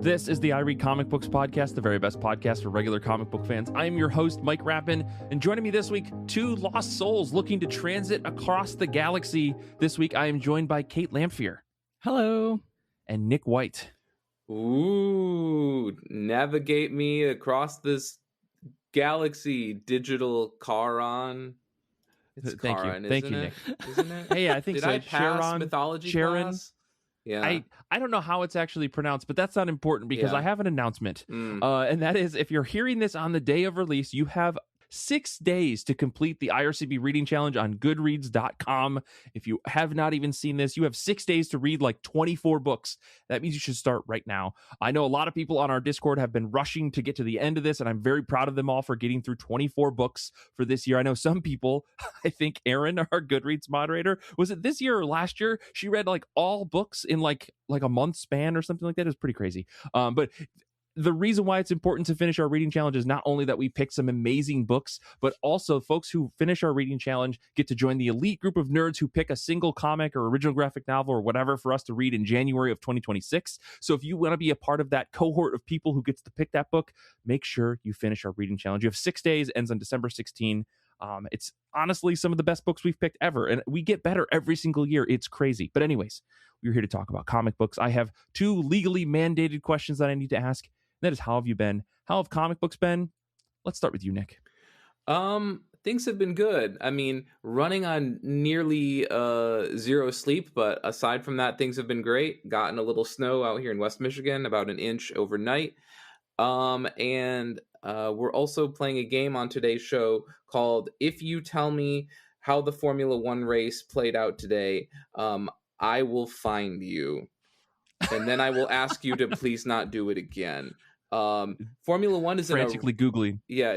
This is the I Read Comic Books podcast, the very best podcast for regular comic book fans. I am your host, Mike Rapin, and joining me this week, two lost souls looking to transit across the galaxy. This week, I am joined by Kait Lamphere. Hello. And Nick White. Ooh, navigate me across this galaxy, digital Charon. It's Thank Charon, you. Thank you, it? Nick. Isn't it? Hey, I think Did so. I pass Charon, mythology Charon. class? Yeah. I don't know how it's actually pronounced, but that's not important because Yeah. I have an announcement. And that is, if you're hearing this on the day of release, you have 6 days to complete the IRCB reading challenge on goodreads.com. If you have not even seen this, you have 6 days to read like 24 books. That means you should start right now. I know a lot of people on our Discord have been rushing to get to the end of this, and I'm very proud of them all for getting through 24 books for this year. I know some people, I think Erin, our Goodreads moderator, was it this year or last year? She read like all books in like a month span or something like that. It was pretty crazy. But the reason why it's important to finish our reading challenge is not only that we pick some amazing books, but also folks who finish our reading challenge get to join the elite group of nerds who pick a single comic or original graphic novel or whatever for us to read in January of 2026. So if you want to be a part of that cohort of people who gets to pick that book, make sure you finish our reading challenge. You have 6 days, ends on December 16. It's honestly some of the best books we've picked ever, and we get better every single year. It's crazy. But anyways, we're here to talk about comic books. I have 2 legally mandated questions that I need to ask. That is, how have you been? How have comic books been? Let's start with you, Nick. Things have been good. I mean, running on nearly zero sleep, but aside from that, things have been great. Gotten a little snow out here in West Michigan, about an inch overnight. And we're also playing a game on today's show called If You Tell Me How the Formula One Race Played Out Today, I Will Find You. And then I will ask you to please not do it again. Formula One is frantically Googling. Yeah.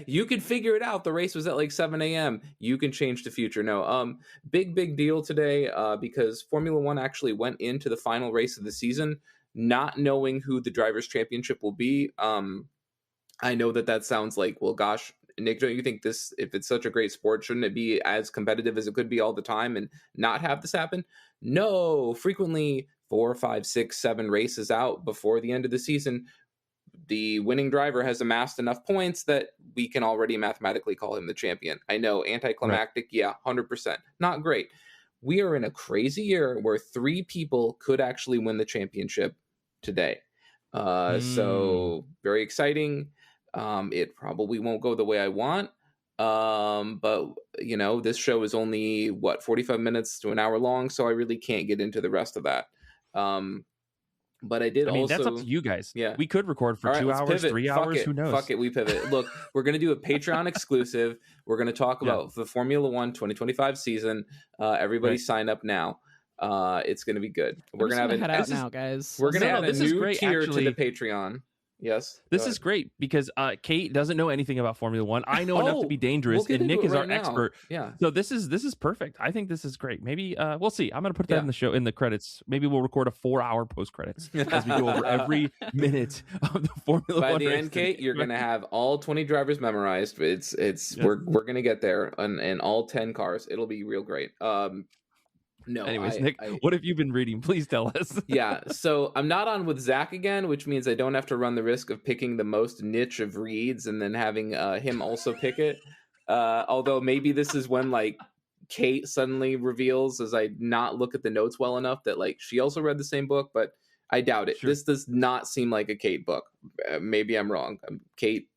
You can figure it out. The race was at like 7 a.m. You can change the future. No, big deal today because Formula One actually went into the final race of the season not knowing who the Drivers' Championship will be. I know that sounds like, well, gosh, Nick, don't you think this, if it's such a great sport, shouldn't it be as competitive as it could be all the time and not have this happen? No, frequently 4, 5, 6, 7 races out before the end of the season, the winning driver has amassed enough points that we can already mathematically call him the champion. I know, anticlimactic, right. Yeah, 100%. Not great. We are in a crazy year where 3 people could actually win the championship today. So very exciting. It probably won't go the way I want. But you know, this show is only 45 minutes to an hour long, so I really can't get into the rest of that. But I did also... that's up to you guys. Yeah. We could record for 2 hours, pivot. 3 hours, who knows? Fuck it, we pivot. Look, we're going to do a Patreon exclusive. We're going to talk about the Formula One 2025 season. Everybody sign up now. It's going to be good. We're going to head out now, guys. We're going to add a new tier actually, to the Patreon. Yes. This is great because Kait doesn't know anything about Formula One. I know enough to be dangerous, and Nick is our expert. Yeah. So this is perfect. I think this is great. Maybe we'll see. I'm going to put that in the show, in the credits. Maybe we'll record a 4-hour post credits as we go over every minute of the Formula One. By the end, Kait, you're going to have all 20 drivers memorized. We're going to get there, and all 10 cars. It'll be real great. No. Anyways, Nick, what have you been reading? Please tell us. Yeah, so I'm not on with Zach again, which means I don't have to run the risk of picking the most niche of reads and then having him also pick it. Although maybe this is when like Kait suddenly reveals, as I not look at the notes well enough, that like she also read the same book, but I doubt it. Sure. This does not seem like a Kait book. Maybe I'm wrong. Kait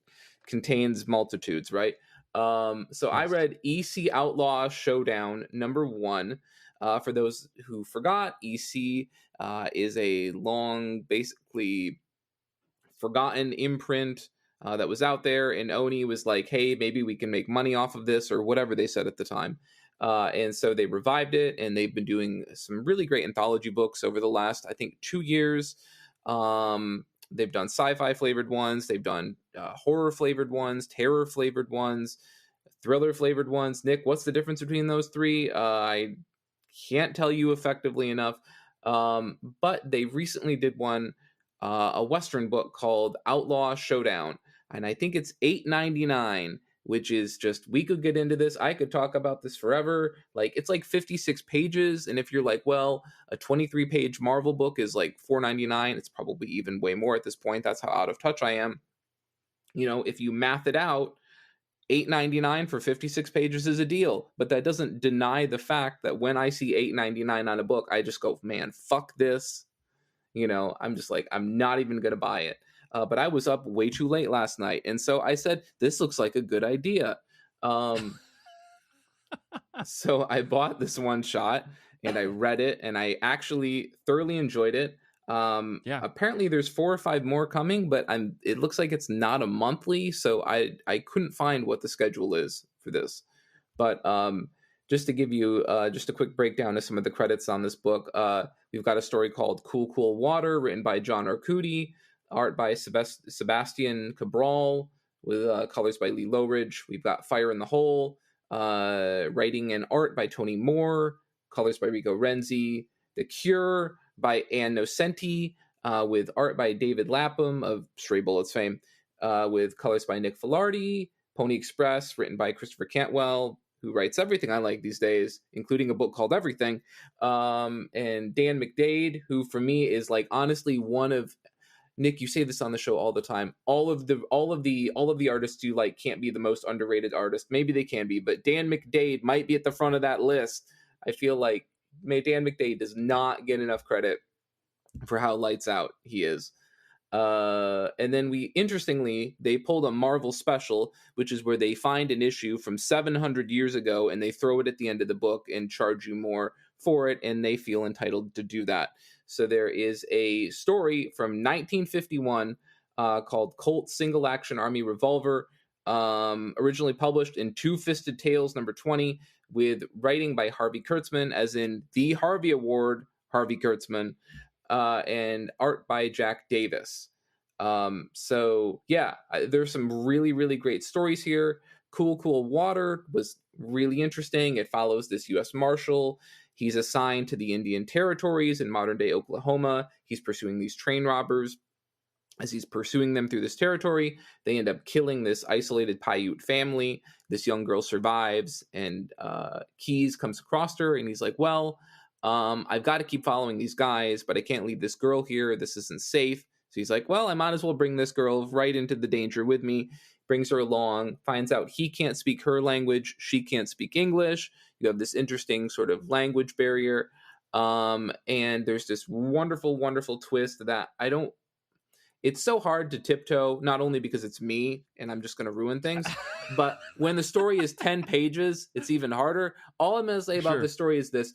contains multitudes, right? So yes. I read EC Outlaw Showdown #1. For those who forgot, EC is a long, basically forgotten imprint that was out there, and Oni was like, hey, maybe we can make money off of this, or whatever they said at the time. And so they revived it, and they've been doing some really great anthology books over the last, I think, 2 years. They've done sci-fi flavored ones, they've done horror flavored ones, terror flavored ones, thriller flavored ones. Nick, what's the difference between those 3? I can't tell you effectively enough, but they recently did one, a Western book called Outlaw Showdown, and I think it's $8.99, which is just, we could get into this. I could talk about this forever. Like, it's like 56 pages. And if you're like, well, a 23-page Marvel book is like $4.99, it's probably even way more at this point. That's how out of touch I am. You know, if you math it out, $8.99 for 56 pages is a deal. But that doesn't deny the fact that when I see $8.99 on a book, I just go, man, fuck this. You know, I'm just like, I'm not even going to buy it. But I was up way too late last night. And so I said, this looks like a good idea. So I bought this one shot and I read it and I actually thoroughly enjoyed it. Apparently there's 4 or 5 more coming, but it looks like it's not a monthly. So I couldn't find what the schedule is for this. But just to give you just a quick breakdown of some of the credits on this book, we've got a story called Cool, Cool Water, written by John Arcudi, art by Sebastian Cabral, with colors by Lee Lowridge. We've got Fire in the Hole, writing and art by Tony Moore, colors by Rico Renzi. The Cure by Ann Nocenti, with art by David Lapham of Stray Bullets fame, with colors by Nick Filardi. Pony Express, written by Christopher Cantwell, who writes everything I like these days, including a book called Everything. And Dan McDade, who for me is like honestly one of, Nick, you say this on the show all the time, all of the artists you like can't be the most underrated artist. Maybe they can be, but Dan McDade might be at the front of that list. I feel like Dan McDade does not get enough credit for how lights out he is. And then interestingly, they pulled a Marvel special, which is where they find an issue from 700 years ago and they throw it at the end of the book and charge you more for it, and they feel entitled to do that. So there is a story from 1951 called Colt Single Action Army Revolver, originally published in Two Fisted Tales number 20, with writing by Harvey Kurtzman, as in the Harvey Award Harvey Kurtzman, and art by Jack Davis. So yeah, there's some really, really great stories here. Cool, Cool Water was really interesting. It follows this U.S. Marshal. He's assigned to the Indian Territories in modern-day Oklahoma. He's pursuing these train robbers. As he's pursuing them through this territory, they end up killing this isolated Paiute family. This young girl survives, and Keyes comes across her, and he's like, well, I've got to keep following these guys, but I can't leave this girl here. This isn't safe. So he's like, well, I might as well bring this girl right into the danger with me. Brings her along, finds out he can't speak her language. She can't speak English. You have this interesting sort of language barrier. And there's this wonderful, wonderful twist that it's so hard to tiptoe, not only because it's me and I'm just going to ruin things, but when the story is 10 pages, it's even harder. All I'm going to say about this story is this.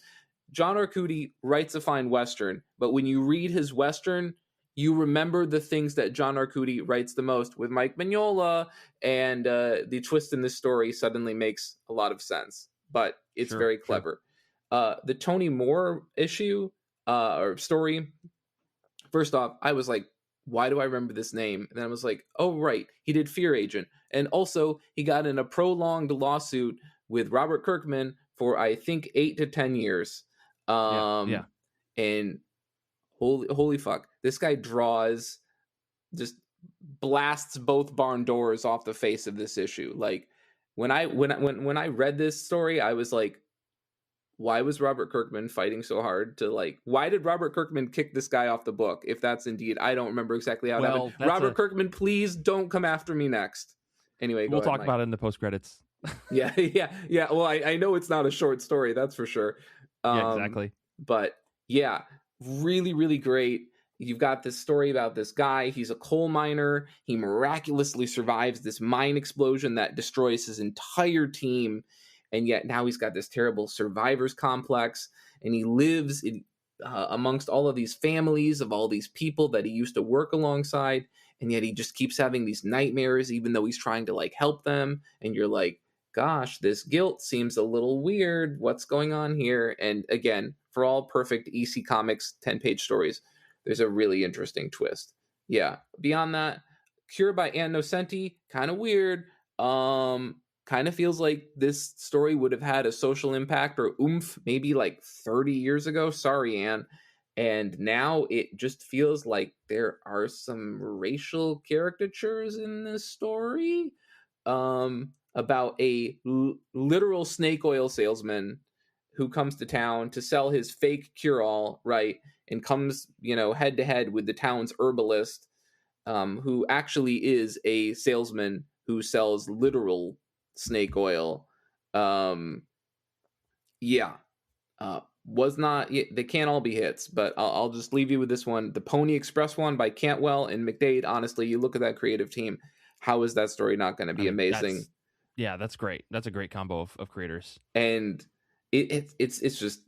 John Arcudi writes a fine Western, but when you read his Western, you remember the things that John Arcudi writes the most with Mike Mignola, and the twist in this story suddenly makes a lot of sense, but it's very clever. The Tony Moore issue or story, first off, I was like, why do I remember this name? And then I was like, oh, right, he did Fear Agent. And also, he got in a prolonged lawsuit with Robert Kirkman for, I think, 8 to 10 years. And holy fuck, this guy just blasts both barn doors off the face of this issue. Like, when I read this story, I was like, why was Robert Kirkman fighting so hard to, like, why did Robert Kirkman kick this guy off the book? If that's indeed, I don't remember exactly how it happened. Robert Kirkman, please don't come after me next. Anyway, we'll talk about it in the post credits. Yeah. Well, I know it's not a short story, that's for sure. Yeah, exactly. But yeah, really, really great. You've got this story about this guy. He's a coal miner. He miraculously survives this mine explosion that destroys his entire team. And yet now he's got this terrible survivor's complex. And he lives amongst all of these families of all these people that he used to work alongside. And yet he just keeps having these nightmares, even though he's trying to, like, help them. And you're like, gosh, this guilt seems a little weird. What's going on here? And again, for all perfect EC Comics 10-page stories, there's a really interesting twist. Yeah. Beyond that, Cure by Ann Nocenti, kind of weird. Kind of feels like this story would have had a social impact or oomph maybe like 30 years ago. Sorry, Ann. And now it just feels like there are some racial caricatures in this story. about a literal snake oil salesman who comes to town to sell his fake cure-all, right? And comes, head to head with the town's herbalist, who actually is a salesman who sells literal snake oil. Yeah. Was not, they can't all be hits, but I'll just leave you with this one. The Pony Express one by Cantwell and McDade. Honestly, you look at that creative team. How is that story not going to be amazing? That's great. That's a great combo of creators. And it's just,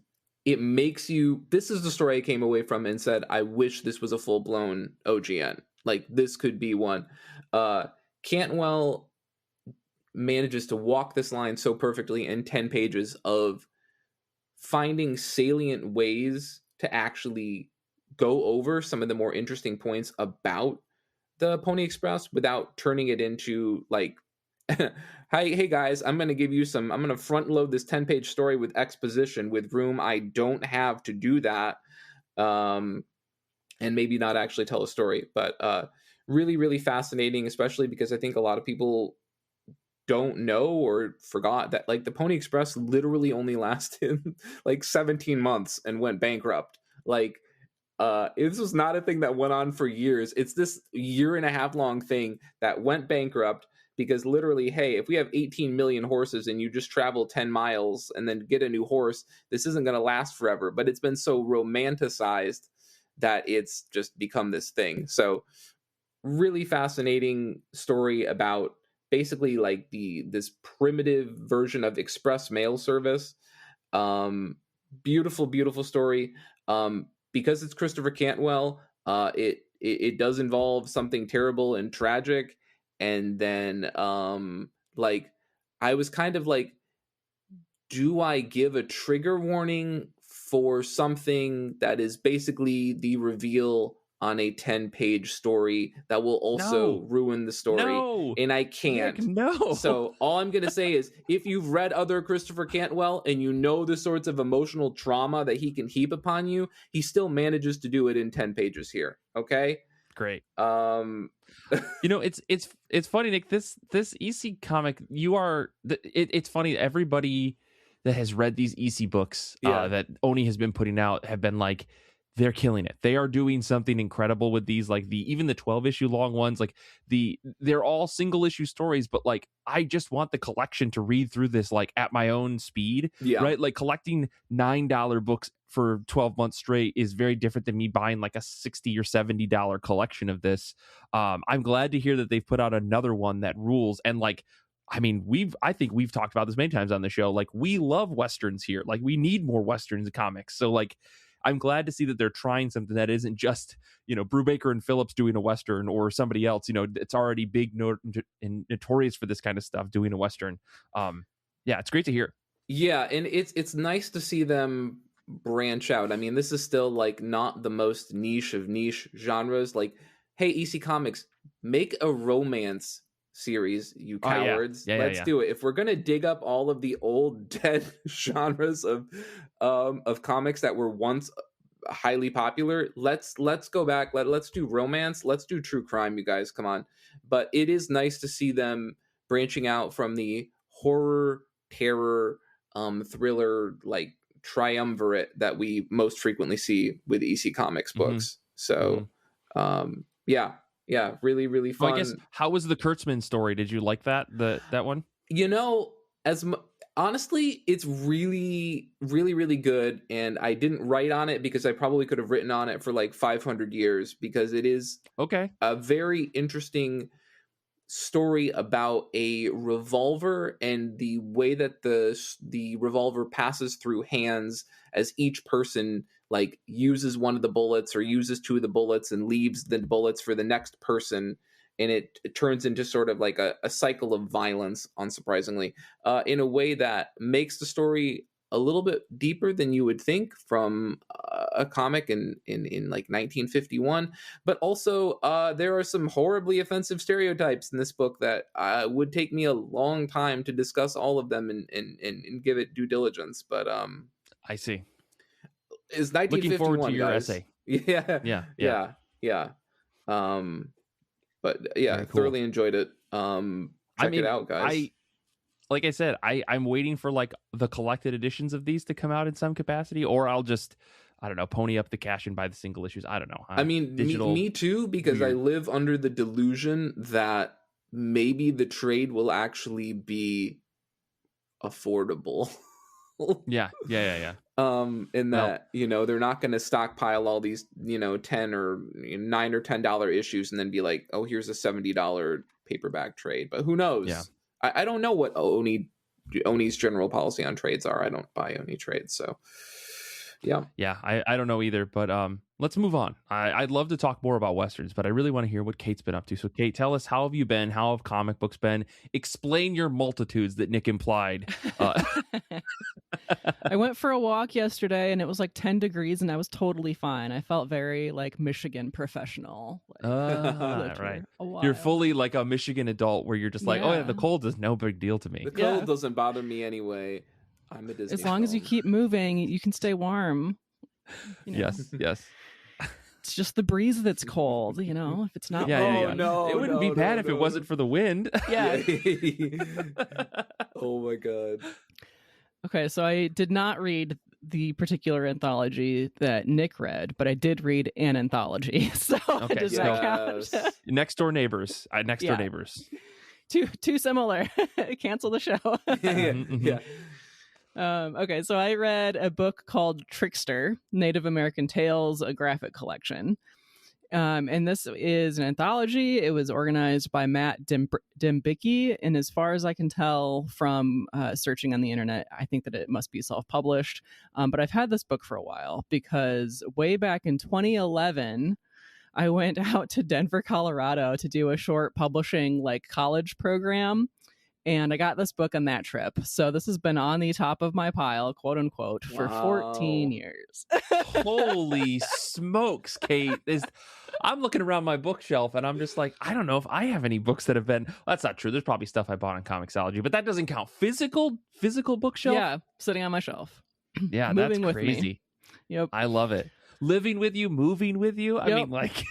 it makes you, this is the story I came away from and said, I wish this was a full blown OGN. Like, this could be one. Cantwell manages to walk this line so perfectly in 10 pages of finding salient ways to actually go over some of the more interesting points about the Pony Express without turning it into like, hey guys, I'm going to front load this 10-page story with exposition with room I don't have to do that. And maybe not actually tell a story, but really, really fascinating, especially because I think a lot of people don't know or forgot that like the Pony Express literally only lasted like 17 months and went bankrupt. Like, this was not a thing that went on for years. It's this 1.5 year long thing that went bankrupt because literally, hey, if we have 18 million horses and you just travel 10 miles and then get a new horse, this isn't going to last forever. But it's been so romanticized that it's just become this thing. So really fascinating story about basically like this primitive version of express mail service. Beautiful story. Because it's Christopher Cantwell, it does involve something terrible and tragic. And then like I was kind of like, do I give a trigger warning for something that is basically the reveal on a 10-page story that will also ruin the story? No. And I can't. Nick, no. So all I'm going to say is if you've read other Christopher Cantwell and you know the sorts of emotional trauma that he can heap upon you, he still manages to do it in 10 pages here. Okay? Great. It's funny, Nick, this EC comic, it's funny, everybody that has read these EC books that Oni has been putting out have been like, they're killing it. They are doing something incredible with these, like even the 12-issue long ones, like they're all single issue stories, but like I just want the collection to read through this like at my own speed, right? Like collecting $9 books for 12 months straight is very different than me buying like a $60 or $70 collection of this. I'm glad to hear that they've put out another one that rules. And like, I mean, I think we've talked about this many times on the show. Like, we love Westerns here. Like, we need more Westerns in comics. So like, I'm glad to see that they're trying something that isn't just, Brubaker and Phillips doing a Western or somebody else, it's already big and notorious for this kind of stuff doing a Western. It's great to hear. Yeah. And it's nice to see them branch out. I mean, this is still like not the most niche of niche genres. Like, hey, EC Comics, make a romance series, you cowards. Let's do it. If we're gonna dig up all of the old dead genres of comics that were once highly popular, let's go back. Let's do romance. Let's do true crime, you guys. Come on. But it is nice to see them branching out from the horror, terror, thriller, like triumvirate that we most frequently see with EC Comics books. So really, really fun. Well, I guess, how was the Kurtzman story? Did you like that one? Honestly, it's really, really, really good. And I didn't write on it because I probably could have written on it for like 500 years because it is a very interesting story about a revolver and the way that the revolver passes through hands as each person like uses one of the bullets or uses two of the bullets and leaves the bullets for the next person, and it turns into sort of like a cycle of violence, unsurprisingly, in a way that makes the story a little bit deeper than you would think from a comic in like 1951. But also there are some horribly offensive stereotypes in this book that would take me a long time to discuss all of them and give it due diligence. But I see. Is 1951, looking forward to your guys. essay. Yeah. But yeah, cool. Thoroughly enjoyed it. Check it out, guys. like I said, I'm waiting for like the collected editions of these to come out in some capacity, or I'll just, I don't know, pony up the cash and buy the single issues. I don't know. I mean, me too, because I live under the delusion that maybe the trade will actually be affordable. Yeah. In that, they're not going to stockpile all these, 10 or $9 or $10 issues and then be like, oh, here's a $70 paperback trade. But who knows? Yeah. I don't know what Oni's general policy on trades are. I don't buy Oni trades, so yeah. I don't know either, but let's move on. I'd love to talk more about Westerns, but I really want to hear what Kait's been up to. So Kait, tell us, how have you been? How have comic books been? Explain your multitudes that Nick implied. I went for a walk yesterday and it was like 10 degrees and I was totally fine. I felt very like Michigan professional. Right. You're fully like a Michigan adult where you're just like, oh yeah, the cold is no big deal to me. The cold doesn't bother me anyway. I'm a Disney as long as you keep moving, you can stay warm. Yes. It's just the breeze that's cold, if it's not. No, it wouldn't be bad if it wasn't for the wind. Yeah. Oh my God. Okay, so I did not read the particular anthology that Nick read, but I did read an anthology. So does that count? Next Door Neighbors. Next Door Neighbors. Too similar. Cancel the show. Yeah. Okay, so I read a book called Trickster, Native American Tales, a graphic collection. And this is an anthology. It was organized by Matt Dembicki. And as far as I can tell from searching on the internet, I think that it must be self-published. But I've had this book for a while because way back in 2011, I went out to Denver, Colorado to do a short publishing college program. And I got this book on that trip. So this has been on the top of my pile, quote unquote, for 14 years. Holy smokes, Kait. I'm looking around my bookshelf and I'm just like, I don't know if I have any books that have been. That's not true. There's probably stuff I bought on Comixology, but that doesn't count. Physical bookshelf? Yeah, sitting on my shelf. Yeah, that's crazy. Me. Yep. I love it. Living with you, moving with you. I mean, like...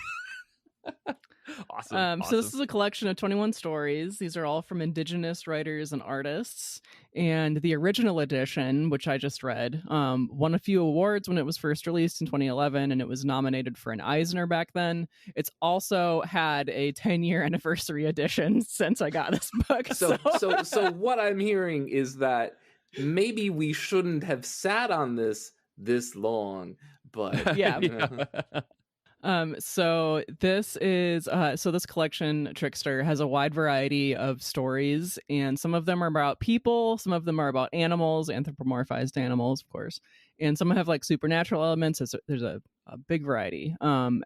Awesome. So this is a collection of 21 stories. These are all from Indigenous writers and artists. And the original edition, which I just read, won a few awards when it was first released in 2011, and it was nominated for an Eisner back then. It's also had a 10-year anniversary edition since I got this book. So what I'm hearing is that maybe we shouldn't have sat on this long, but yeah. So this is this collection, Trickster, has a wide variety of stories, and some of them are about people, some of them are about animals, anthropomorphized animals, of course, and some have supernatural elements. There's a big variety.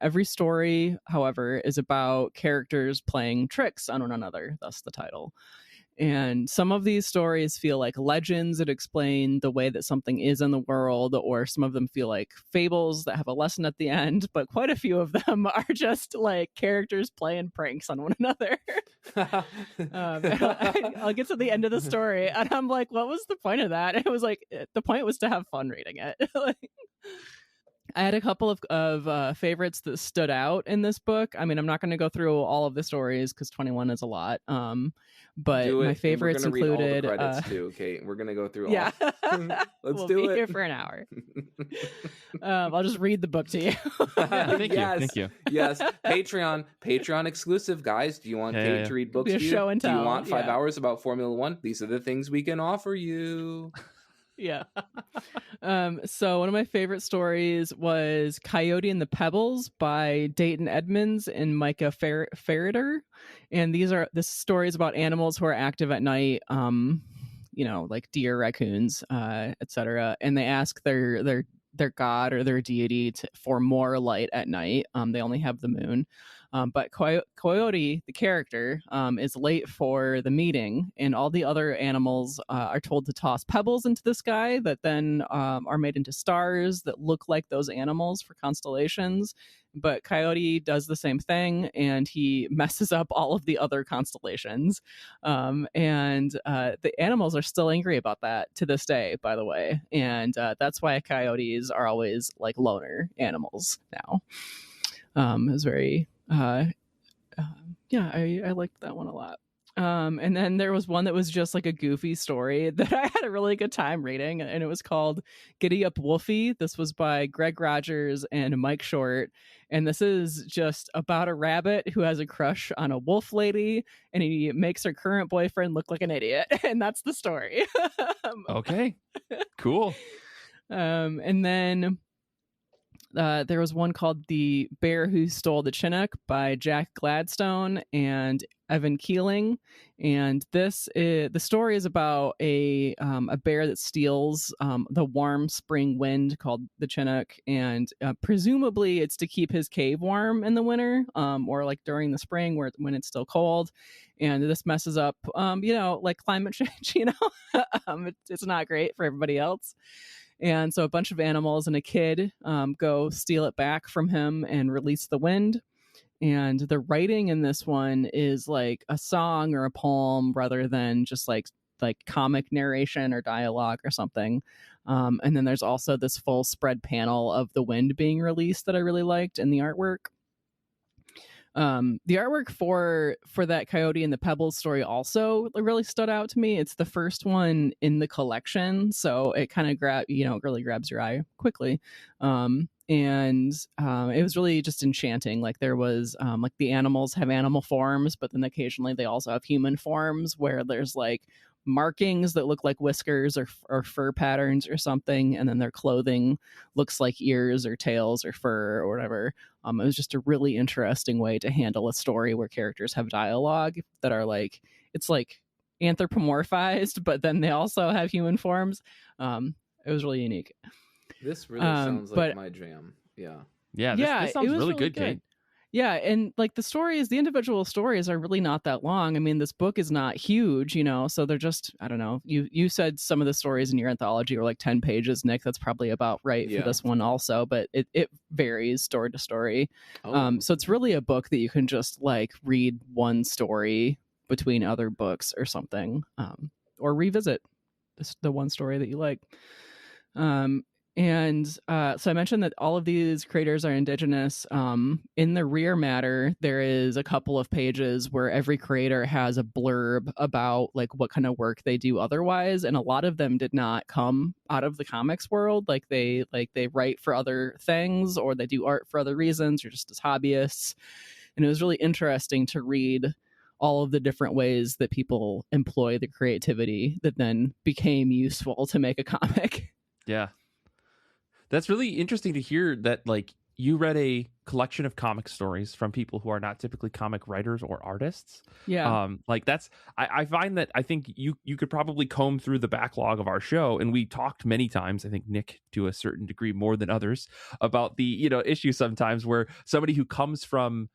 Every story, however, is about characters playing tricks on one another, thus the title. And some of these stories feel like legends that explain the way that something is in the world, or some of them feel like fables that have a lesson at the end, but quite a few of them are just characters playing pranks on one another. I'll get to the end of the story and I'm like, what was the point of that? And it was the point was to have fun reading it. I had a couple of favorites that stood out in this book. I mean, I'm not going to go through all of the stories because 21 is a lot. But my favorites included. Read all the credits too, Kait. We're going to go through all. Yeah. Let's do it. We'll be here for an hour. I'll just read the book to you. Thank you. Yes. Patreon exclusive, guys. Do you want Kait to read books to you? Show and tell. Do you want 5 hours about Formula One? These are the things we can offer you. Yeah. So one of my favorite stories was Coyote and the Pebbles by Dayton Edmonds and Micah Ferreter. And this story is about animals who are active at night, like deer, raccoons, etc. And they ask their god or their deity for more light at night. They only have the moon. But Coyote, the character, is late for the meeting, and all the other animals are told to toss pebbles into the sky that then are made into stars that look like those animals for constellations. But Coyote does the same thing, and he messes up all of the other constellations. And the animals are still angry about that to this day, by the way. And that's why coyotes are always loner animals now. It was very... I liked that one a lot. And then there was one that was just like a goofy story that I had a really good time reading, and it was called Giddy Up Wolfie. This was by Greg Rogers and Mike Short. And this is just about a rabbit who has a crush on a wolf lady, and he makes her current boyfriend look like an idiot. And that's the story. Okay, cool. And then there was one called The Bear Who Stole the Chinook by Jack Gladstone and Evan Keeling. And the story is about a bear that steals the warm spring wind called the Chinook, and presumably it's to keep his cave warm in the winter, or like during the spring when it's still cold. And this messes up, like climate change. It's not great for everybody else. And so a bunch of animals and a kid go steal it back from him and release the wind. And the writing in this one is like a song or a poem rather than just like comic narration or dialogue or something. And then there's also this full spread panel of the wind being released that I really liked in the artwork. The artwork for that Coyote and the Pebbles story also really stood out to me. It's the first one in the collection, so it kind of really grabs your eye quickly. And it was really just enchanting. Like there was like the animals have animal forms, but then occasionally they also have human forms where there's like markings that look like whiskers or fur patterns or something, and then their clothing looks like ears or tails or fur or whatever. It was just a really interesting way to handle a story where characters have dialogue that are like, it's like anthropomorphized, but then they also have human forms. It was really unique. This really sounds like my jam. Yeah. This sounds really good, Kate. Yeah, and like the individual stories are really not that long. I mean, this book is not huge, so they're just, I don't know. You said some of the stories in your anthology were like 10 pages, Nick. That's probably about right for this one also, but it varies story to story. So it's really a book that you can just like read one story between other books or something, or revisit the one story that you like. And so I mentioned that all of these creators are indigenous. In the rear matter, there is a couple of pages where every creator has a blurb about like what kind of work they do otherwise, and a lot of them did not come out of the comics world. Like they write for other things, or they do art for other reasons, or just as hobbyists. And it was really interesting to read all of the different ways that people employ the creativity that then became useful to make a comic. Yeah. That's really interesting to hear that, like, you read a collection of comic stories from people who are not typically comic writers or artists. Yeah. Like that's, I find that I think you could probably comb through the backlog of our show. And we talked many times, I think Nick to a certain degree more than others, about the, issue sometimes where somebody who comes from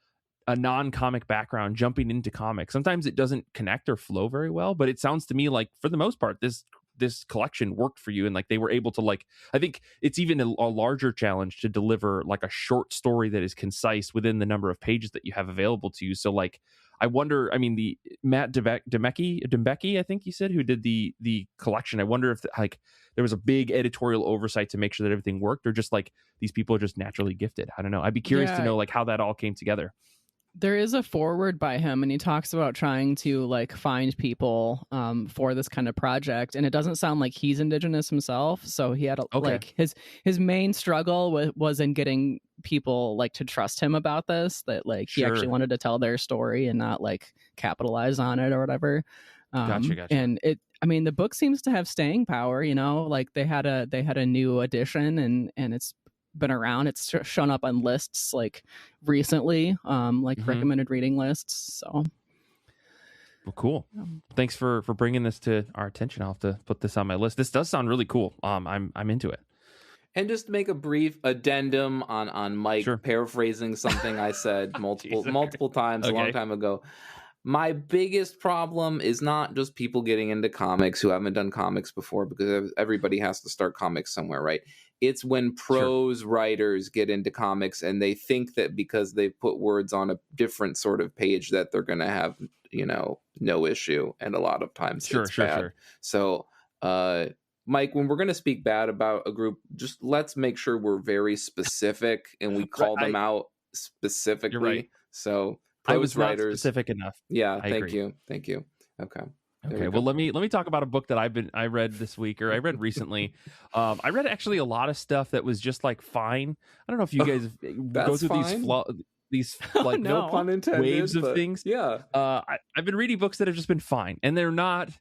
a non-comic background jumping into comics, sometimes it doesn't connect or flow very well. But it sounds to me like for the most part, this collection worked for you, and like they were able to, like, I think it's even a larger challenge to deliver like a short story that is concise within the number of pages that you have available to you. So like I wonder, I mean, the Matt Dembecki, I think you said, who did the collection, I wonder if like there was a big editorial oversight to make sure that everything worked, or just like these people are just naturally gifted. I don't know. I'd be curious to know like how that all came together. There is a foreword by him, and he talks about trying to like find people for this kind of project, and it doesn't sound like he's indigenous himself, so he had like his main struggle was in getting people like to trust him about this, that like he actually wanted to tell their story and not like capitalize on it or whatever. Gotcha. And the book seems to have staying power, like they had a new edition, and it's been around. It's shown up on lists like recently, recommended reading lists. So, well, cool. Thanks for bringing this to our attention. I'll have to put this on my list. This does sound really cool. I'm into it. And just make a brief addendum on Mike paraphrasing something I said multiple times a long time ago. My biggest problem is not just people getting into comics who haven't done comics before, because everybody has to start comics somewhere, right? It's when prose writers get into comics and they think that because they put words on a different sort of page that they're going to have, no issue. And a lot of times it's bad. So, Mike, when we're going to speak bad about a group, just let's make sure we're very specific and we call them out specifically. You're right. So I was not writers. specific enough. Yeah, I agree. Thank you. Okay. Okay, well let me talk about a book that I read this week, or I read recently. I read actually a lot of stuff that was just like fine. I don't know if you guys go through these like no pun intended, waves of things. Yeah. I've been reading books that have just been fine, and they're not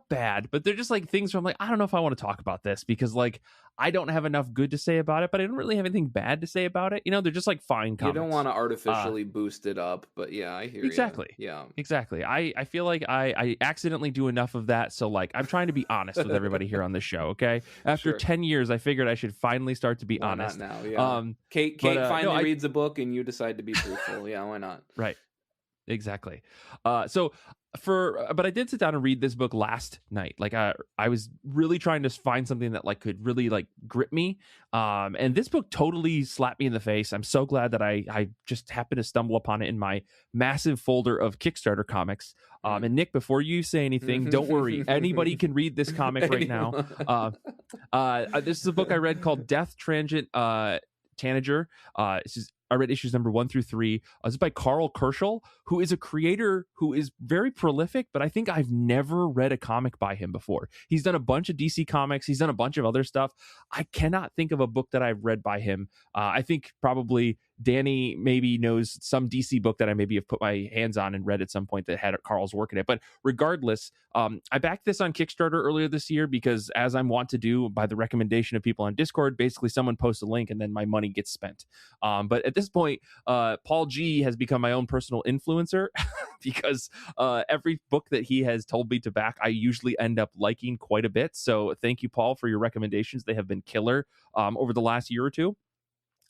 bad, but they're just like things where I'm like, I don't know if I want to talk about this because like I don't have enough good to say about it, but I don't really have anything bad to say about it. You know, they're just like fine comics. You don't want to artificially boost it up, but yeah, I hear exactly. You. Yeah, exactly. I feel like I accidentally do enough of that, so like I'm trying to be honest with everybody here on this show. Okay, after 10 years, I figured I should finally start to be honest. Not now, yeah. Kait finally reads a book, and you decide to be truthful. Yeah, why not? Right. Exactly. But I did sit down and read this book last night. Like I was really trying to find something that like could really like grip me. And this book totally slapped me in the face. I'm so glad that I just happened to stumble upon it in my massive folder of Kickstarter comics. And Nick, before you say anything, don't worry. Anybody can read this comic right now. This is a book I read called Death Transit Tanager. I read issues number 1 through 3. This is by Carl Kerschel, who is a creator who is very prolific, but I think I've never read a comic by him before. He's done a bunch of DC comics. He's done a bunch of other stuff. I cannot think of a book that I've read by him. I think probably Danny maybe knows some DC book that I maybe have put my hands on and read at some point that had Carl's work in it. But regardless, I backed this on Kickstarter earlier this year because, as I'm wont to do by the recommendation of people on Discord, basically someone posts a link and then my money gets spent. But at this point, Paul G has become my own personal influencer because every book that he has told me to back, I usually end up liking quite a bit. So thank you, Paul, for your recommendations. They have been killer over the last year or two.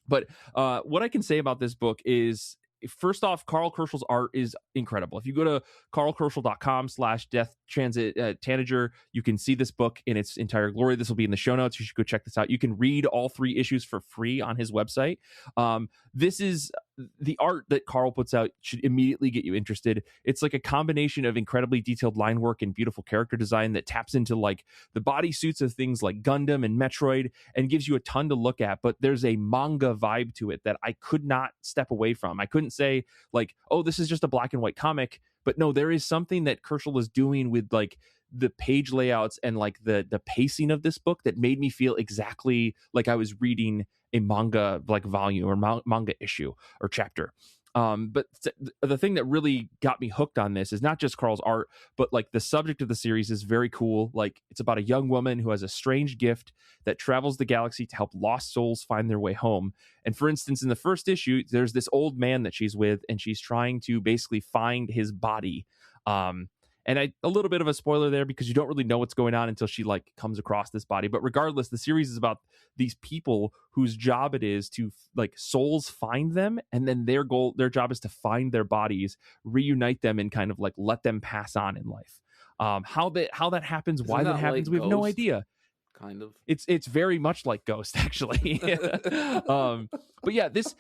But what I can say about this book is, first off, Carl Kerschel's art is incredible. If you go to carlkerschel.com/death-transit-tanager, you can see this book in its entire glory. This will be in the show notes. You should go check this out. You can read all 3 issues for free on his website. This is the art that Carl puts out should immediately get you interested. It's like a combination of incredibly detailed line work and beautiful character design that taps into like the bodysuits of things like Gundam and Metroid and gives you a ton to look at. But there's a manga vibe to it that I could not step away from. I couldn't say like, oh, this is just a black and white comic. But no, there is something that Kerschel is doing with like the page layouts and like the pacing of this book that made me feel exactly like I was reading a manga like volume or manga issue or chapter. But the thing that really got me hooked on this is not just Carl's art, but like the subject of the series is very cool. Like it's about a young woman who has a strange gift that travels the galaxy to help lost souls find their way home. And for instance, in the first issue, there's this old man that she's with, and she's trying to basically find his body. And a little bit of a spoiler there because you don't really know what's going on until she like comes across this body. But regardless, the series is about these people whose job it is to like souls find them, and then their job is to find their bodies, reunite them, and kind of like let them pass on in life. How that happens, why that happens, we have no idea. Kind of. It's very much like Ghost, actually. But yeah, this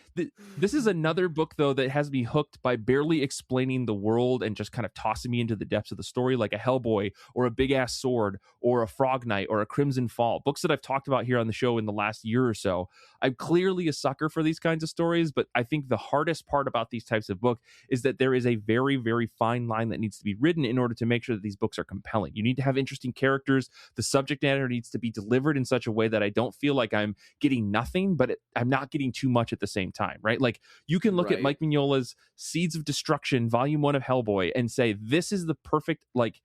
is another book though that has me hooked by barely explaining the world and just kind of tossing me into the depths of the story, like a Hellboy or a Big Ass Sword or a Frog Knight or a Crimson Fall, books that I've talked about here on the show in the last year or so. I'm clearly a sucker for these kinds of stories, but I think the hardest part about these types of books is that there is a very, very fine line that needs to be written in order to make sure that these books are compelling. You need to have interesting characters. The subject matter needs to be delivered in such a way that I don't feel like I'm getting nothing, but I'm not getting too much at the same time, right? Like you can look at Mike Mignola's Seeds of Destruction, Volume 1 of Hellboy, and say, this is the perfect like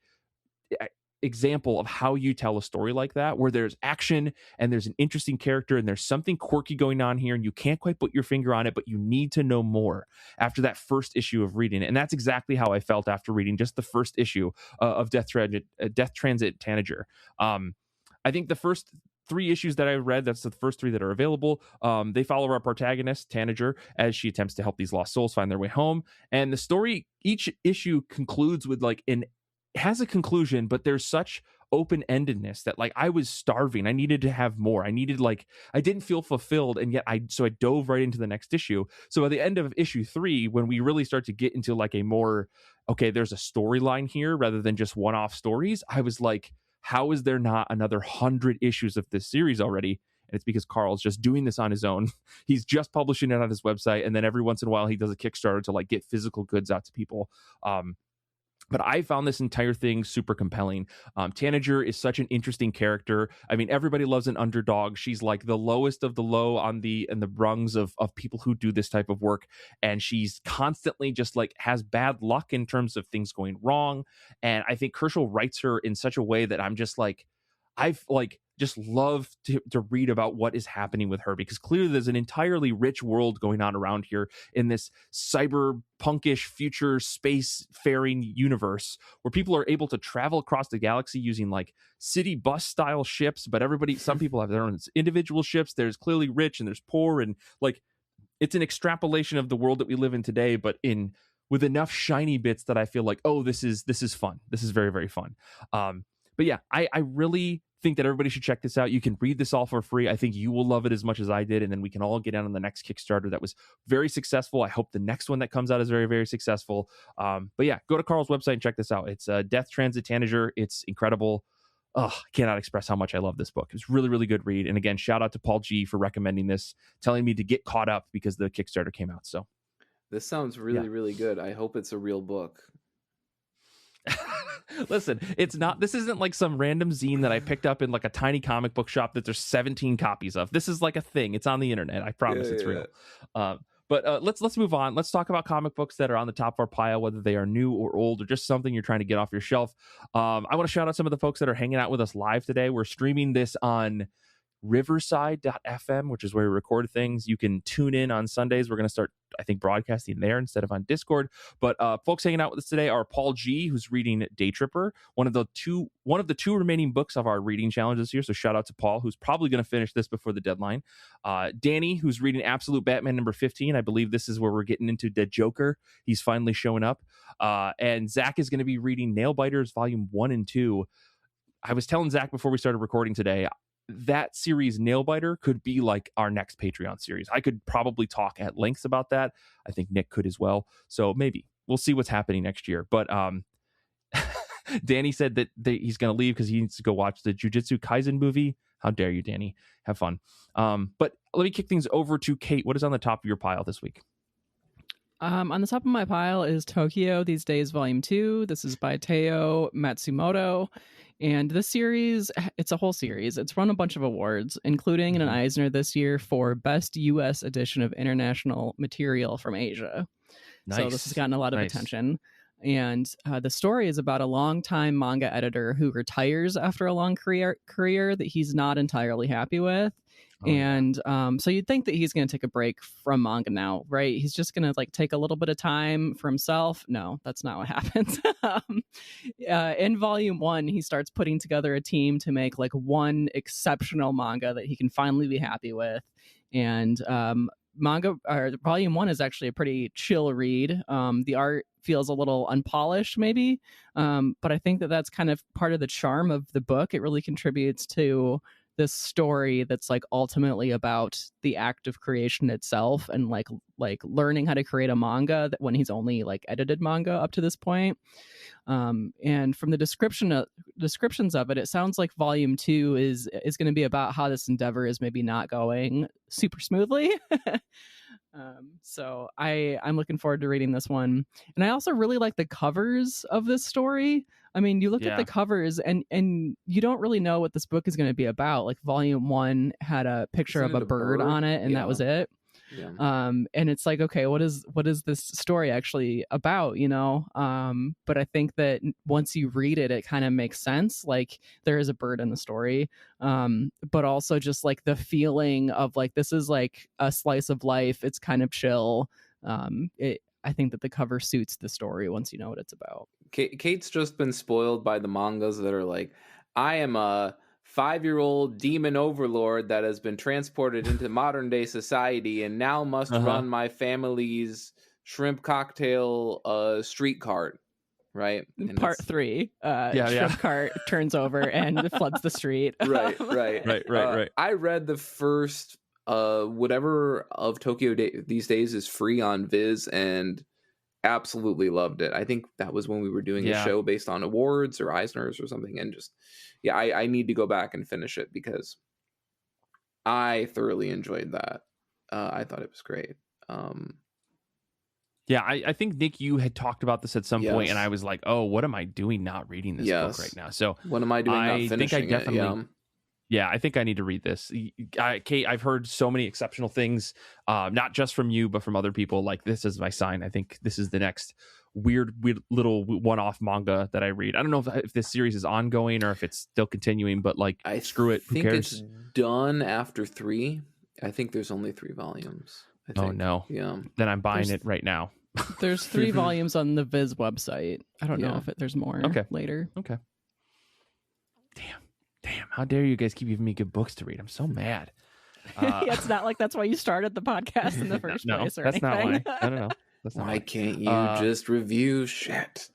example of how you tell a story like that, where there's action and there's an interesting character and there's something quirky going on here and you can't quite put your finger on it, but you need to know more after that first issue of reading it. And that's exactly how I felt after reading just the first issue of Death Transit Tanager. I think the first 3 issues that I read, that's the first 3 that are available. They follow our protagonist, Tanager, as she attempts to help these lost souls find their way home. And the story, each issue concludes with like has a conclusion, but there's such open-endedness that like I was starving. I needed to have more. I didn't feel fulfilled, and yet I dove right into the next issue. So at the end of issue 3, when we really start to get into like a more, okay, there's a storyline here rather than just one-off stories, I was like, how is there not another 100 issues of this series already? and it's because Carl's just doing this on his own. He's just publishing it on his website, and then every once in a while he does a Kickstarter to like get physical goods out to people. But I found this entire thing super compelling. Tanager is such an interesting character. I mean, everybody loves an underdog. She's like the lowest of the low on the rungs of people who do this type of work. And she's constantly just like has bad luck in terms of things going wrong. And I think Kershaw writes her in such a way that I'm just like, I've like just love to read about what is happening with her, because clearly there's an entirely rich world going on around here in this cyberpunkish future space-faring universe where people are able to travel across the galaxy using like city bus style ships, but some people have their own individual ships. There's clearly rich and there's poor, and like it's an extrapolation of the world that we live in today, but with enough shiny bits that I feel like, oh, this is fun. This is very, very fun. But yeah, I really think that everybody should check this out. You can read this all for free. I think you will love it as much as I did, and then we can all get in on the next Kickstarter that was very successful. I hope the next one that comes out is very, very successful. But yeah, go to Carl's website and check this out. It's Death Transit Tanager. It's incredible. I cannot express how much I love this book. It was really, really good read. And again, shout out to Paul G for recommending this, telling me to get caught up because the Kickstarter came out. So this sounds really, really good. I hope it's a real book. Listen, this isn't like some random zine that I picked up in like a tiny comic book shop that there's 17 copies of. This is like a thing. It's on the internet. I promise it's real. But let's move on. Let's talk about comic books that are on the top of our pile, whether they are new or old or just something you're trying to get off your shelf. I want to shout out some of the folks that are hanging out with us live today. We're streaming this on riverside.fm, which is where we record things. You can tune in on Sundays. We're going to start, I think, broadcasting there instead of on Discord. But folks hanging out with us today are Paul G, who's reading Day Tripper, one of the two remaining books of our reading challenge this year. So shout out to Paul, who's probably going to finish this before the deadline. Danny, who's reading Absolute Batman number 15. I believe this is where we're getting into the Joker. He's finally showing up. And Zach is going to be reading Nailbiters Volume 1 and 2. I was telling Zach before we started recording today, that series Nailbiter could be like our next Patreon series. I could probably talk at length about that. I think Nick could as well. So maybe we'll see what's happening next year. But Danny said that he's going to leave because he needs to go watch the Jujutsu Kaisen movie. How dare you, Danny? Have fun. But let me kick things over to Kait. What is on the top of your pile this week? On the top of my pile is Tokyo These Days Volume 2. This is by Teo Matsumoto. And this series, it's a whole series. It's won a bunch of awards, including an Eisner this year for Best U.S. Edition of International Material from Asia. Nice. So this has gotten a lot of attention. And the story is about a longtime manga editor who retires after a long career that he's not entirely happy with. So you'd think that he's going to take a break from manga now, right? He's just going to like take a little bit of time for himself. No, that's not what happens. In Volume 1, he starts putting together a team to make like one exceptional manga that he can finally be happy with. And Volume 1 is actually a pretty chill read. The art feels a little unpolished maybe, but I think that that's kind of part of the charm of the book. It really contributes to this story that's like ultimately about the act of creation itself and like learning how to create a manga that when he's only like edited manga up to this point. And from the descriptions of it, it sounds like Volume 2 is going to be about how this endeavor is maybe not going super smoothly. So I'm looking forward to reading this one. And I also really like the covers of this story. I mean, you look at the covers and you don't really know what this book is going to be about. Like Volume 1 had a picture of a bird on it, and that was it. Yeah. And it's like, okay, what is this story actually about, you know? But I think that once you read it, it kind of makes sense. Like there is a bird in the story, but also just like the feeling of like, this is like a slice of life. It's kind of chill. I think that the cover suits the story once you know what it's about. Kate's just been spoiled by the mangas that are like, I am a 5-year-old demon overlord that has been transported into modern day society and now must run my family's shrimp cocktail street cart, right? And Part 3, shrimp cart turns over and floods the street. Right. I read the first whatever of Tokyo These Days is free on Viz and absolutely loved it. I think that was when we were doing a show based on awards or Eisners or something, and just I need to go back and finish it because I thoroughly enjoyed that. I thought it was great. Yeah, I think, Nick, you had talked about this at some point, Yes. and I was like, oh, what am I doing not reading this book Yes. right now? So What am I doing not I think I finishing it? definitely, yeah, I think I need to read this. Kait, I've heard so many exceptional things, not just from you, but from other people. Like, this is my sign. I think this is the next weird little one-off manga that I read. I don't know if this series is ongoing or if it's still continuing, but like, screw it. Who think cares? it's done after 3. I think there's only 3 volumes. I think. Oh, no. Yeah. Then I'm buying it right now. There's 3 volumes on the Viz website. I don't know Yeah. if there's more later. Okay. Damn. How dare you guys keep giving me good books to read? I'm so mad. Yeah, it's not like that's why you started the podcast in the first place or that's anything. not why. I don't know. That's not Why can't you just review shit?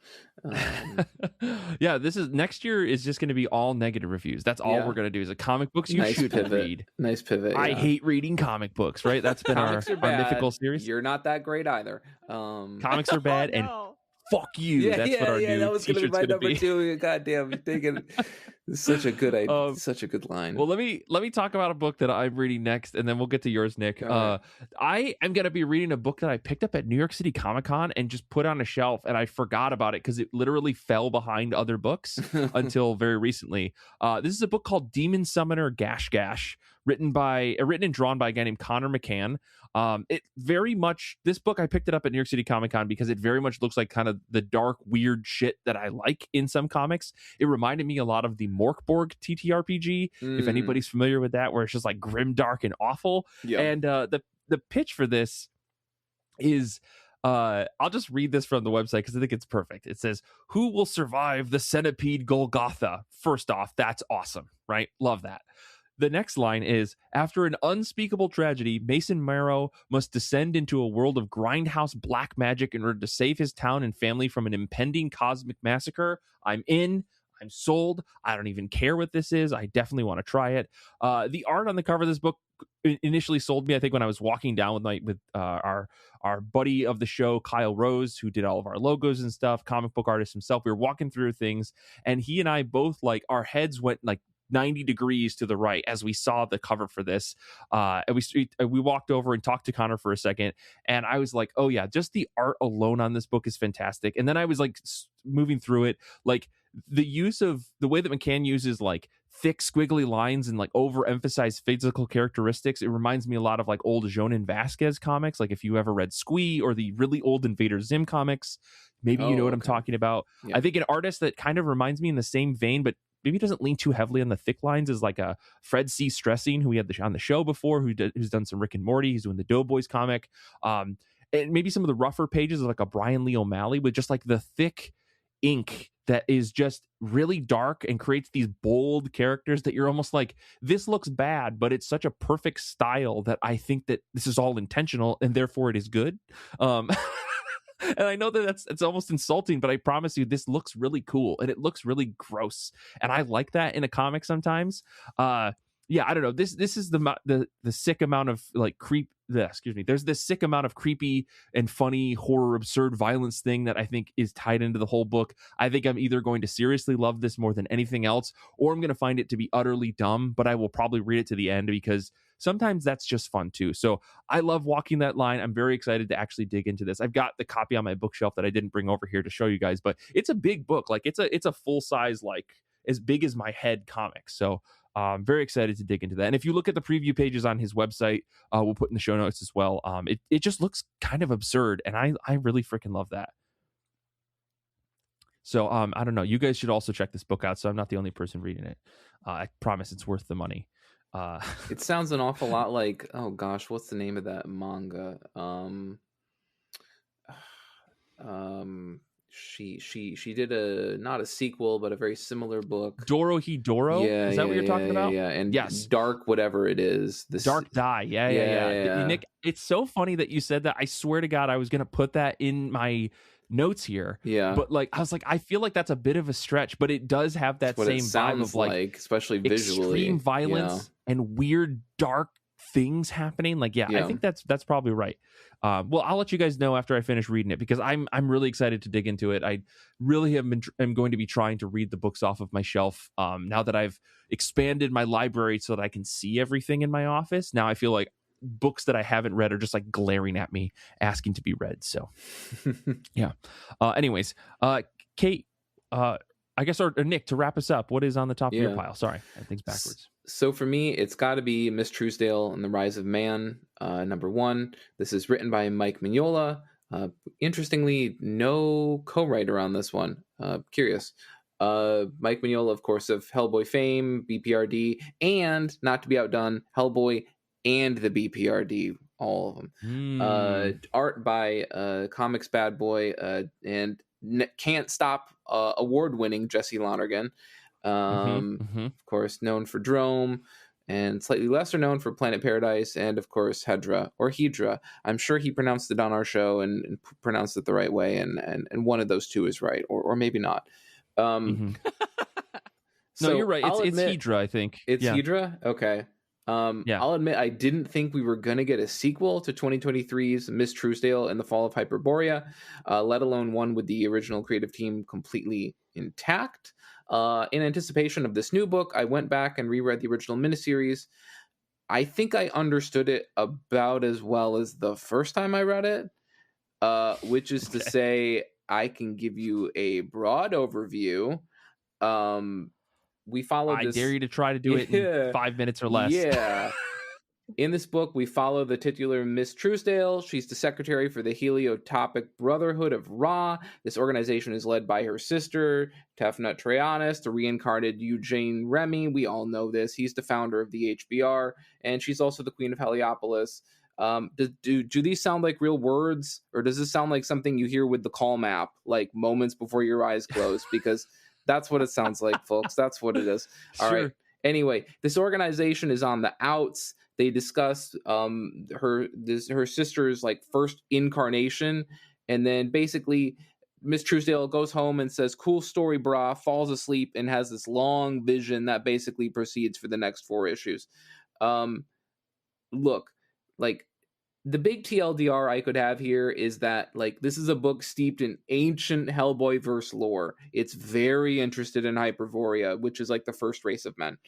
Yeah, this is next year is just going to be all negative reviews. That's all Yeah. we're going to do is a comic books you Nice should pivot. read. Nice pivot. I yeah. hate reading comic books, right? That's been our Comics are bad. mythical series. You're not that great either. Comics are bad and No. fuck you. Yeah, That's what our new that was gonna be t-shirt's my going to number be. 2. Goddamn, you're thinking it's such a good idea. Such a good line. Well, let me talk about a book that I'm reading next, and then we'll get to yours, Nick. All right. I am going to be reading a book that I picked up at New York City Comic Con and just put on a shelf, and I forgot about it because it literally fell behind other books until very recently. This is a book called Demon Summoner Gash, written and drawn by a guy named Connor McCann. It very much, this book, I picked it up at New York City Comic Con because it very much looks like kind of the dark, weird shit that I like in some comics. It reminded me a lot of the Morkborg TTRPG, if anybody's familiar with that, where it's just like grim, dark, and awful. Yeah. And the pitch for this is, I'll just read this from the website because I think it's perfect. It says, "Who will survive the centipede Golgotha?" First off, that's awesome, right? Love that. The next line is, "After an unspeakable tragedy, Mason Marrow must descend into a world of grindhouse black magic in order to save his town and family from an impending cosmic massacre. I'm in. I'm sold. I don't even care what this is. I definitely want to try it." The art on the cover of this book initially sold me, I think, when I was walking down with our buddy of the show, Kyle Rose, who did all of our logos and stuff, comic book artist himself. We were walking through things, and he and I both, like, our heads went like 90 degrees to the right as we saw the cover for this. And we walked over and talked to Connor for a second, and I was like, oh yeah, just the art alone on this book is fantastic. And then I was like moving through it, like the use of the way that McCann uses like thick squiggly lines and like overemphasized physical characteristics. It reminds me a lot of like old Jonan Vasquez comics. Like if you ever read Squee or the really old Invader Zim comics, maybe you know what I'm talking about. Yeah. I think an artist that kind of reminds me in the same vein, but maybe doesn't lean too heavily on the thick lines, is like a Fred C. Stressing, who we had on the show before, who's done some Rick and Morty. He's doing the Doughboys comic. And maybe some of the rougher pages of like a Brian Lee O'Malley with just like the thick ink that is just really dark and creates these bold characters that you're almost like, this looks bad, but it's such a perfect style that I think that this is all intentional and therefore it is good. And I know that it's almost insulting, but I promise you, this looks really cool and it looks really gross. And I like that in a comic sometimes. Yeah, I don't know. This is the sick amount of like there's this sick amount of creepy and funny horror, absurd violence thing that I think is tied into the whole book. I think I'm either going to seriously love this more than anything else, or I'm going to find it to be utterly dumb, but I will probably read it to the end because sometimes that's just fun too. So I love walking that line. I'm very excited to actually dig into this. I've got the copy on my bookshelf that I didn't bring over here to show you guys, but it's a big book. Like it's a full size, like as big as my head comic. So I'm very excited to dig into that. And if you look at the preview pages on his website, we'll put in the show notes as well. It just looks kind of absurd, and I really freaking love that. So I don't know. You guys should also check this book out. So I'm not the only person reading it. I promise it's worth the money. It sounds an awful lot like, oh gosh, what's the name of that manga? She did not a sequel, but a very similar book. Dorohedoro? Yeah, is that what you're talking about? Yeah, and yes, Dark whatever it is. Dark Dye. Yeah. Nick, it's so funny that you said that. I swear to God, I was gonna put that in my notes here. Yeah, but like I was like, I feel like that's a bit of a stretch, but it does have that same vibe of like especially visually, extreme violence and weird dark things happening. Like, I think that's probably right. Well, I'll let you guys know after I finish reading it, because I'm really excited to dig into it. I really am going to be trying to read the books off of my shelf. Now that I've expanded my library so that I can see everything in my office, now I feel like books that I haven't read are just like glaring at me, asking to be read. So, yeah. Anyways, Kait, I guess, or Nick, to wrap us up, what is on the top of your pile? Sorry, I think backwards. So for me, it's got to be Miss Truesdale and the Rise of Man, number 1. This is written by Mike Mignola. Interestingly, no co-writer on this one. Curious. Mike Mignola, of course, of Hellboy fame, BPRD, and, not to be outdone, Hellboy and the BPRD, all of them. Art by Comics Bad Boy and Can't Stop award-winning Jesse Lonergan. Of course, known for Drome, and slightly lesser known for Planet Paradise, and of course Hedra or Hedra. I'm sure he pronounced it on our show and pronounced it the right way, and one of those two is right, or maybe not. No, you're right. It's Hedra, I think. It's Hedra? Okay. I'll admit I didn't think we were going to get a sequel to 2023's Miss Truesdale and the Fall of Hyperborea, let alone one with the original creative team completely intact. In anticipation of this new book, I went back and reread the original miniseries. I think I understood it about as well as the first time I read it, which is to say I can give you a broad overview. We followed I dare you to try to do it in 5 minutes or less. Yeah. In this book, we follow the titular Miss Truesdale. She's the secretary for the Heliotopic Brotherhood of Ra. This organization is led by her sister, Tefnut Trayanis, the reincarnated Eugene Remy. We all know this. He's the founder of the HBR, and she's also the queen of Heliopolis. Do these sound like real words, or does this sound like something you hear with the call map, like moments before your eyes close? Because that's what it sounds like, folks. That's what it is. All right. Anyway, this organization is on the outs. They discuss her sister's like first incarnation, and then basically Miss Truesdale goes home and says, "Cool story, brah," falls asleep and has this long vision that basically proceeds for the next 4 issues. Look, like, the big TLDR I could have here is that, like, this is a book steeped in ancient Hellboy verse lore. It's very interested in Hyperborea, which is like the first race of men.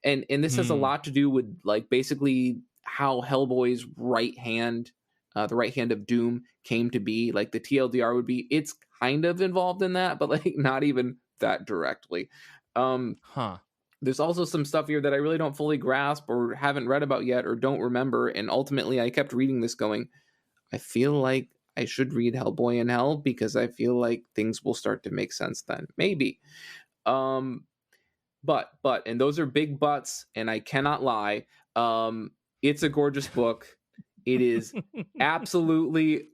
And this has a lot to do with, like, basically how Hellboy's right hand, the right hand of Doom, came to be. Like, the TLDR would be, it's kind of involved in that, but, like, not even that directly. There's also some stuff here that I really don't fully grasp or haven't read about yet or don't remember. And ultimately, I kept reading this going, I feel like I should read Hellboy in Hell, because I feel like things will start to make sense then. Maybe. But, and those are big buts, and I cannot lie. It's a gorgeous book. It is absolutely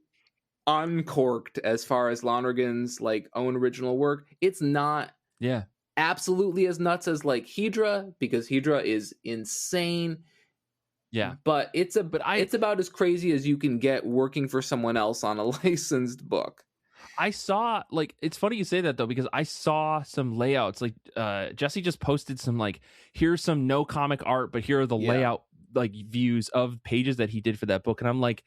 uncorked as far as Lonergan's, like, own original work. It's not absolutely as nuts as, like, Hedra, because Hedra is insane. Yeah. But it's about as crazy as you can get working for someone else on a licensed book. I saw, like, it's funny you say that, though, because I saw some layouts. Like, Jesse just posted some, like, here's some no comic art, but here are the layout, like, views of pages that he did for that book. And I'm like,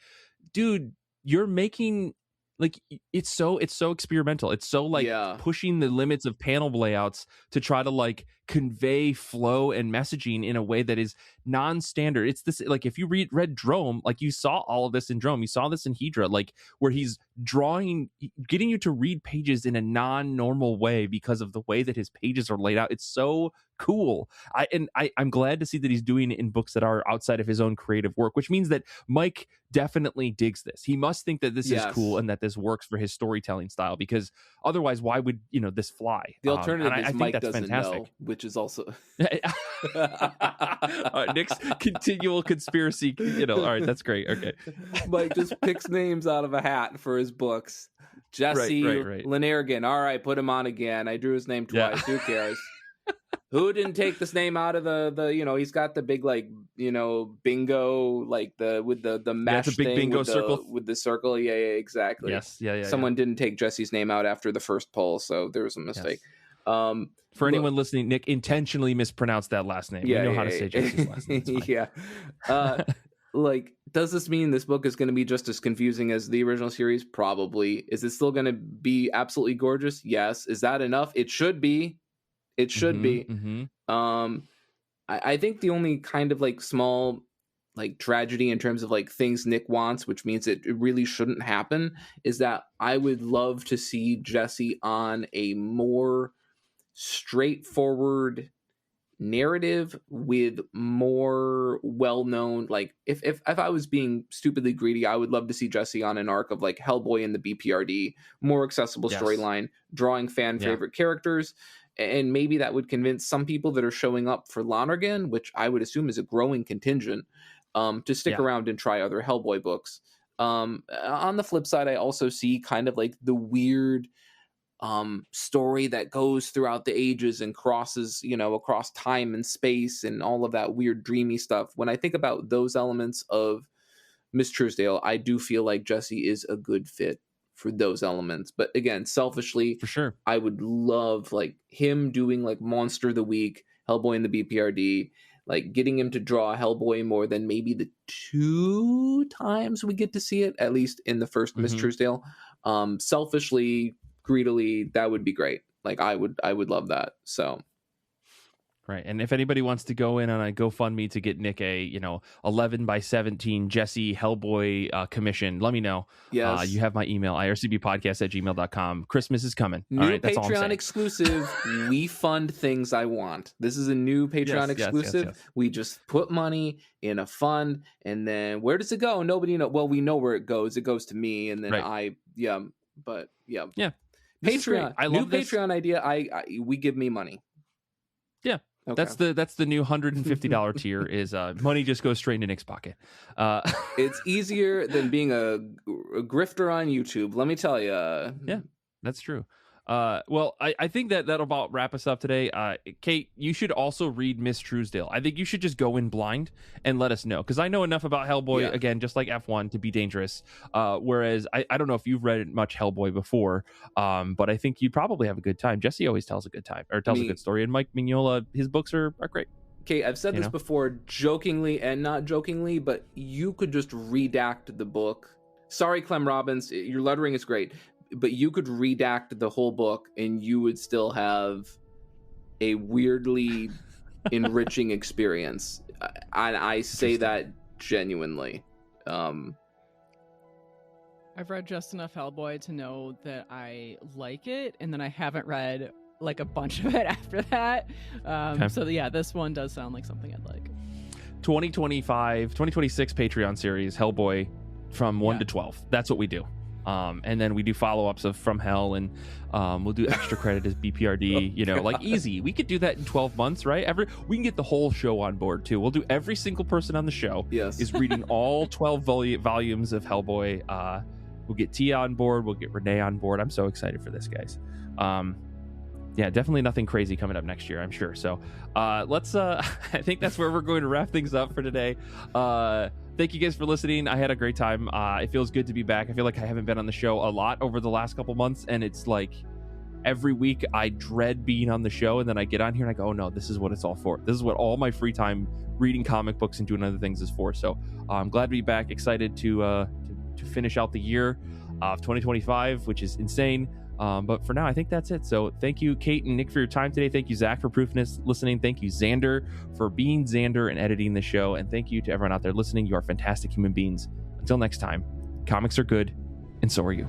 dude, you're making, like, it's so experimental. It's so, like, pushing the limits of panel layouts to try to, like, convey flow and messaging in a way that is non-standard. It's this, like, if you read Drome, like, you saw all of this in Drome. You saw this in Hedra, like, where he's getting you to read pages in a non-normal way because of the way that his pages are laid out. It's so cool. I'm glad to see that he's doing it in books that are outside of his own creative work, which means that Mike definitely digs this. He must think that this is cool and that this works for his storytelling style, because otherwly, why would this fly? The alternative is I think Mike that's doesn't fantastic. know, which is also Nick's continual conspiracy. All right, that's great. Okay, Mike just picks names out of a hat for his books. Jesse Lonergan. All right, put him on again. I drew his name twice. Who cares? Who didn't take this name out of the he's got the big, like, bingo, like, with the mesh it's a big thing bingo with circle. with the circle. Yeah, exactly. Yes. Yeah. Someone didn't take Jesse's name out after the first poll, so there was a mistake. For anyone listening, Nick intentionally mispronounced that last name. Yeah, we know how to say Jesse's last name. Yeah. Like, does this mean this book is going to be just as confusing as the original series? Probably. Is it still going to be absolutely gorgeous? Yes. Is that enough? It should be. It should be. Mm-hmm. I think the only kind of like small like tragedy in terms of like things Nick wants, which means it really shouldn't happen, is that I would love to see Jesse on a more straightforward narrative with more well-known, like if I was being stupidly greedy, I would love to see Jesse on an arc of like Hellboy and the BPRD, more accessible storyline, drawing fan favorite characters, and maybe that would convince some people that are showing up for Lonergan, which I would assume is a growing contingent, to stick around and try other Hellboy books. On the flip side, I also see kind of like the weird story that goes throughout the ages and crosses, across time and space and all of that weird dreamy stuff. When I think about those elements of Miss Truesdale, I do feel like Jesse is a good fit for those elements. But again, selfishly, for sure, I would love like him doing like Monster of the Week, Hellboy and the BPRD, like getting him to draw Hellboy more than maybe the 2 times we get to see it, at least in the first Miss Truesdale. Selfishly, greedily, that would be great. Like I would love that. So right. And if anybody wants to go in on a GoFundMe to get Nick a 11x17 Jesse Hellboy commission, let me know. Yes. You have my email, ircbpodcast@gmail.com. Christmas is coming. New all right, that's Patreon exclusive. We fund things I want. This is a new Patreon exclusive. Yes. We just put money in a fund, and then where does it go? Nobody know. Well, we know where it goes. It goes to me, and then Yeah. Patreon. I love this Patreon idea. We give me money. Yeah. Okay. That's the new $150 tier is money just goes straight into Nick's pocket. It's easier than being a grifter on YouTube. Let me tell you. Yeah, that's true. Well, I think that'll about wrap us up today. Kait, you should also read Miss Truesdale. I think you should just go in blind and let us know, because I know enough about Hellboy, again, just like F1, to be dangerous. Whereas I don't know if you've read much Hellboy before, but I think you'd probably have a good time. Jesse always tells a good time, or tells a good story, and Mike Mignola, his books are great. Okay, I've said this before, jokingly and not jokingly, but you could just redact the book. Sorry, Clem Robbins, your lettering is great, but you could redact the whole book and you would still have a weirdly enriching experience. And I say that genuinely. I've read just enough Hellboy to know that I like it, and then I haven't read like a bunch of it after that. So yeah, this one does sound like something I'd like. 2026 Patreon series, Hellboy from 1 to 12. That's what we do. And then we do follow-ups of From Hell, and we'll do extra credit as BPRD, like easy. We could do that in 12 months, right? We can get the whole show on board too. We'll do every single person on the show is reading all 12 volumes of Hellboy. We'll get Tia on board. We'll get Renee on board. I'm so excited for this, guys. Yeah, definitely nothing crazy coming up next year, I'm sure. So let's I think that's where we're going to wrap things up for today. Thank you guys for listening. I had a great time. It feels good to be back. I feel like I haven't been on the show a lot over the last couple months, and it's like every week I dread being on the show, and then I get on here and I go, oh no, this is what it's all for. This is what all my free time reading comic books and doing other things is for. So I'm glad to be back. Excited to finish out the year of 2025, which is insane. But for now, I think that's it. So thank you, Kait and Nick, for your time today. Thank you, Zach, for listening. Thank you, Zander, for being Zander and editing the show. And thank you to everyone out there listening. You are fantastic human beings. Until next time, comics are good, and so are you.